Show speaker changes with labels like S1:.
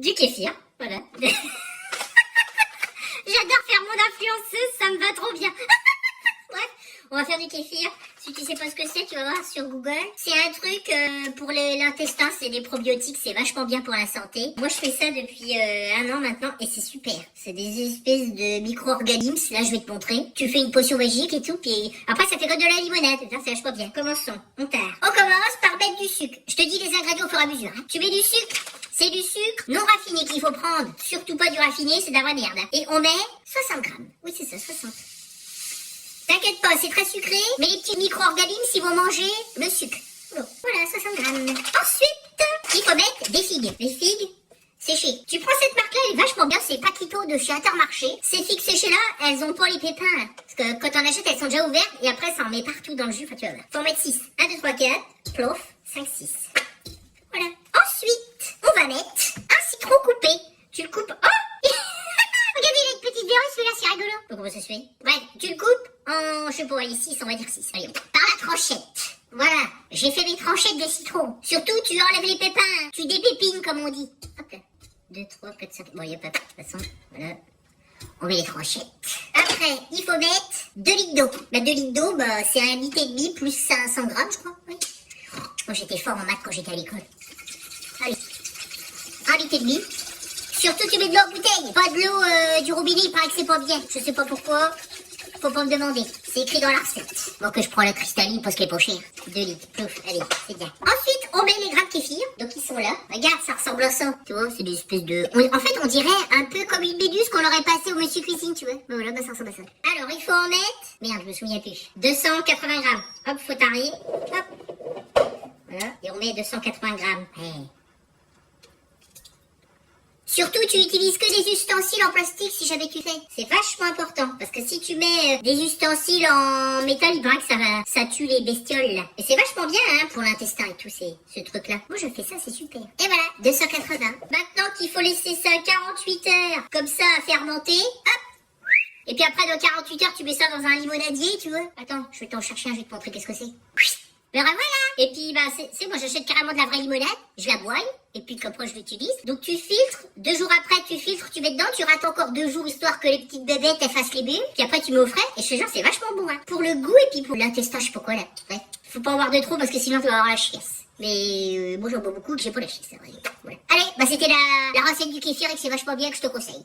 S1: du kéfir, voilà. J'adore faire mon influenceuse, ça me va trop bien. Bref, on va faire du kéfir. Si tu sais pas ce que c'est, tu vas voir sur Google. C'est un truc pour l'intestin, c'est des probiotiques, c'est vachement bien pour la santé. Moi, je fais ça depuis 1 an maintenant et c'est super. C'est des espèces de micro-organismes. Là, je vais te montrer. Tu fais une potion magique et tout, puis après, ça fait comme de la limonade. Ça, c'est vachement bien. Commençons. On commence par mettre du sucre. Je te dis les ingrédients au fur et à mesure. Hein. Tu mets du sucre. C'est du sucre non raffiné qu'il faut prendre. Surtout pas du raffiné, c'est de la vraie merde. Et on met 60 grammes. Oui, c'est ça, 60. T'inquiète pas, c'est très sucré, mais les petits micro-organismes, ils vont manger le sucre. Bon, voilà, 60 grammes. Ensuite, il faut mettre des figues. Les figues séchées. Tu prends cette marque-là, elle est vachement bien, c'est Paquito de chez Intermarché. Ces figues séchées-là, elles ont pas les pépins, là. Parce que quand on achète, elles sont déjà ouvertes, et après, ça en met partout dans le jus, enfin, tu vas voir. Faut en mettre 6. 1, 2, 3, 4, plouf, 5, 6. Voilà. Ensuite, on va mettre un citron coupé. Tu le coupes. Oh! Regardez, il a une petite verrue, celui-là, c'est rigolo. Comment ça se fait? Bref, tu le coupes en, je sais pas, allez, 6, on va dire 6. Allez, par la tranchette. Voilà, j'ai fait mes tranchettes de citron. Surtout, tu enlèves les pépins. Tu dépépines, comme on dit. Hop là. 2, 3, 4, 5. Bon, il n'y a pas de toute façon. Voilà. On met les tranchettes. Après, il faut mettre 2 litres d'eau. Bah, 2 litres d'eau, bah, c'est 1,5 litre plus 500 grammes, je crois. Oui. Moi, j'étais fort en maths quand j'étais à l'école. Allez. 1,5 litre. Surtout, tu mets de l'eau en bouteille. Pas de l'eau du robinet, il paraît que c'est pas bien. Je sais pas pourquoi. Faut pas me demander. C'est écrit dans la recette. Bon, que je prends la cristalline parce qu'elle est pas chère. 2 litres. Plouf, allez, c'est bien. Ensuite, on met les grammes de kéfir. Donc, ils sont là. Regarde, ça ressemble à ça. Tu vois, c'est des espèces de... En fait, on dirait un peu comme une méduse qu'on aurait passée au monsieur cuisine, tu vois. Ben voilà, bah ça ressemble à ça. Alors, il faut en mettre... Merde, je me souviens plus. 280 grammes. Hop, faut tarier. Hop. Voilà. Et on met 280 grammes. Hey. Surtout, tu utilises que des ustensiles en plastique si jamais tu fais. C'est vachement important. Parce que si tu mets des ustensiles en métal, il paraît que ça tue les bestioles, là. Et c'est vachement bien, hein, pour l'intestin et tout, ce truc-là. Moi, je fais ça, c'est super. Et voilà, 280. Maintenant qu'il faut laisser ça 48 heures, comme ça, à fermenter, hop. Et puis après, dans 48 heures, tu mets ça dans un limonadier, tu vois. Attends, je vais t'en chercher un, je vais te montrer qu'est-ce que c'est. Ben voilà. Et puis, bah, c'est moi, j'achète carrément de la vraie limonade, je la bois, et puis comme ça, je l'utilise. Donc, tu filtres, 2 jours après, tu filtres, tu mets dedans, tu rates encore 2 jours, histoire que les petites bébêtes, elles fassent les bulles. Puis après, tu mets au frais, et je te jure, c'est vachement bon, hein. Pour le goût, et puis pour l'intestin, je sais pas quoi, là. Ouais. Faut pas en boire de trop, parce que sinon, tu vas avoir la chiasse. Mais, moi, j'en bois beaucoup, que j'ai pas la chiasse, c'est vrai. Voilà. Allez, bah, c'était la recette du kéfir, et que c'est vachement bien, que je te conseille.